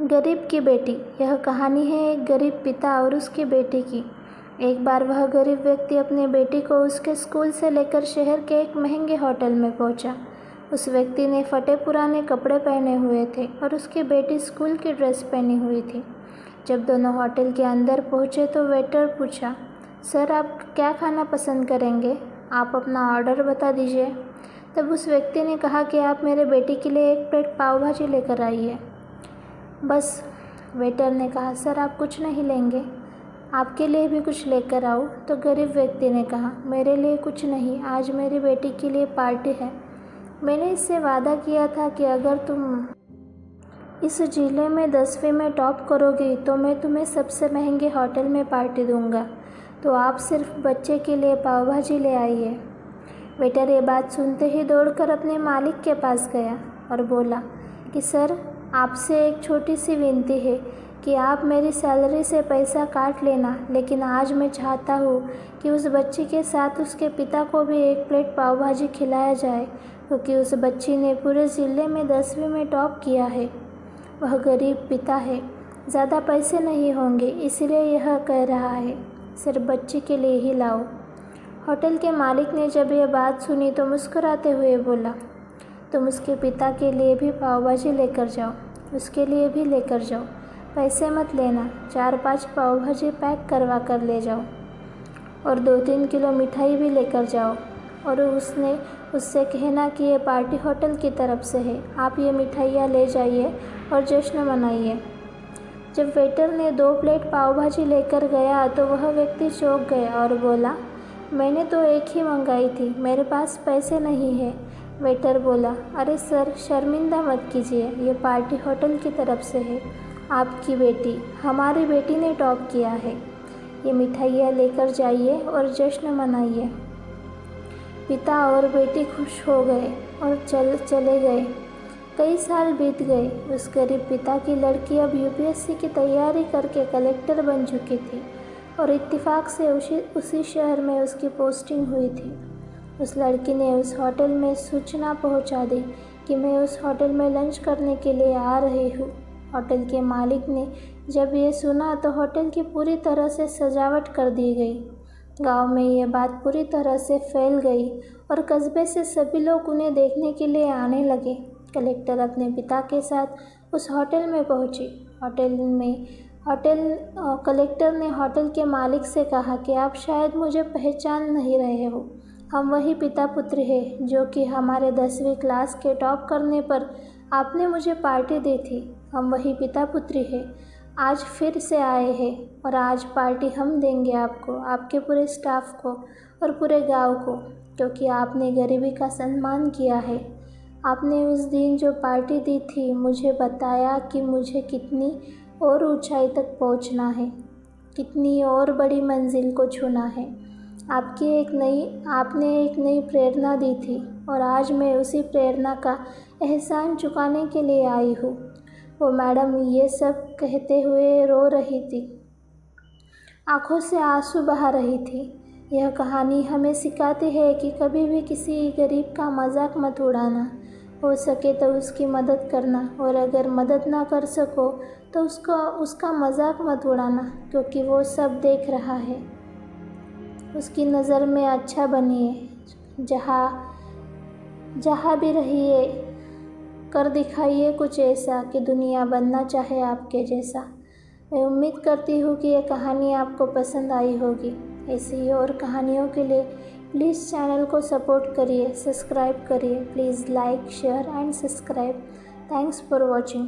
गरीब की बेटी। यह कहानी है एक गरीब पिता और उसकी बेटी की। एक बार वह गरीब व्यक्ति अपने बेटी को उसके स्कूल से लेकर शहर के एक महंगे होटल में पहुंचा। उस व्यक्ति ने फटे पुराने कपड़े पहने हुए थे और उसकी बेटी स्कूल की ड्रेस पहनी हुई थी। जब दोनों होटल के अंदर पहुंचे तो वेटर पूछा, सर आप क्या खाना पसंद करेंगे? आप अपना ऑर्डर बता दीजिए। तब उस व्यक्ति ने कहा कि आप मेरे बेटी के लिए एक प्लेट पाव भाजी लेकर आइए। बस, वेटर ने कहा, सर आप कुछ नहीं लेंगे? आपके लिए भी कुछ लेकर आऊँ? तो गरीब व्यक्ति ने कहा, मेरे लिए कुछ नहीं, आज मेरी बेटी के लिए पार्टी है। मैंने इससे वादा किया था कि अगर तुम इस जिले में 10वीं में टॉप करोगी तो मैं तुम्हें सबसे महंगे होटल में पार्टी दूंगा। तो आप सिर्फ बच्चे के लिए पाव भाजी ले आइए। वेटर ये बात सुनते ही दौड़कर अपने मालिक के पास गया और बोला कि सर आपसे एक छोटी सी विनती है कि आप मेरी सैलरी से पैसा काट लेना, लेकिन आज मैं चाहता हूँ कि उस बच्ची के साथ उसके पिता को भी एक प्लेट पाव भाजी खिलाया जाए, क्योंकि उस बच्ची ने पूरे ज़िले में 10वीं में टॉप किया है। वह गरीब पिता है, ज़्यादा पैसे नहीं होंगे, इसलिए यह कह रहा है, सिर्फ बच्ची के लिए ही लाओ। होटल के मालिक ने जब यह बात सुनी तो मुस्कुराते हुए बोला, तुम उसके पिता के लिए भी पाव भाजी लेकर जाओ, उसके लिए भी लेकर जाओ, पैसे मत लेना, 4-5 पाव भाजी पैक करवा कर ले जाओ और 2-3 किलो मिठाई भी लेकर जाओ। और उससे कहना कि ये पार्टी होटल की तरफ से है, आप ये मिठाइयाँ ले जाइए और जश्न मनाइए। जब वेटर ने 2 प्लेट पाव भाजी लेकर गया तो वह व्यक्ति चौंक गया और बोला, मैंने तो एक ही मंगाई थी, मेरे पास पैसे नहीं है। वेटर बोला, अरे सर शर्मिंदा मत कीजिए, ये पार्टी होटल की तरफ से है, आपकी बेटी, हमारी बेटी ने टॉप किया है, ये मिठाइयाँ लेकर जाइए और जश्न मनाइए। पिता और बेटी खुश हो गए और चले गए। कई साल बीत गए। उस गरीब पिता की लड़की अब यूपीएससी की तैयारी करके कलेक्टर बन चुकी थी और इत्तेफाक से उसी शहर में उसकी पोस्टिंग हुई थी। उस लड़की ने उस होटल में सूचना पहुंचा दी कि मैं उस होटल में लंच करने के लिए आ रही हूँ। होटल के मालिक ने जब ये सुना तो होटल की पूरी तरह से सजावट कर दी गई। गांव में ये बात पूरी तरह से फैल गई और कस्बे से सभी लोग उन्हें देखने के लिए आने लगे। कलेक्टर अपने पिता के साथ उस होटल में पहुंची। कलेक्टर ने होटल के मालिक से कहा कि आप शायद मुझे पहचान नहीं रहे हो, हम वही पिता पुत्र हैं जो कि हमारे 10वीं क्लास के टॉप करने पर आपने मुझे पार्टी दी थी। हम वही पिता पुत्री हैं, आज फिर से आए हैं और आज पार्टी हम देंगे आपको, आपके पूरे स्टाफ को और पूरे गांव को, क्योंकि आपने गरीबी का सम्मान किया है। आपने उस दिन जो पार्टी दी थी मुझे बताया कि मुझे कितनी और ऊंचाई तक पहुंचना है, कितनी और बड़ी मंजिल को छूना है। आपने एक नई प्रेरणा दी थी और आज मैं उसी प्रेरणा का एहसान चुकाने के लिए आई हूँ। वो मैडम ये सब कहते हुए रो रही थी, आंखों से आंसू बहा रही थी। यह कहानी हमें सिखाती है कि कभी भी किसी गरीब का मजाक मत उड़ाना, हो सके तो उसकी मदद करना, और अगर मदद ना कर सको तो उसका मजाक मत उड़ाना, क्योंकि वो सब देख रहा है। उसकी नज़र में अच्छा बनिए, जहाँ भी रहिए, कर दिखाइए कुछ ऐसा कि दुनिया बनना चाहे आपके जैसा। मैं उम्मीद करती हूँ कि ये कहानी आपको पसंद आई होगी। ऐसी ही और कहानियों के लिए प्लीज़ चैनल को सपोर्ट करिए, सब्सक्राइब करिए। Please like, share and subscribe. Thanks for watching.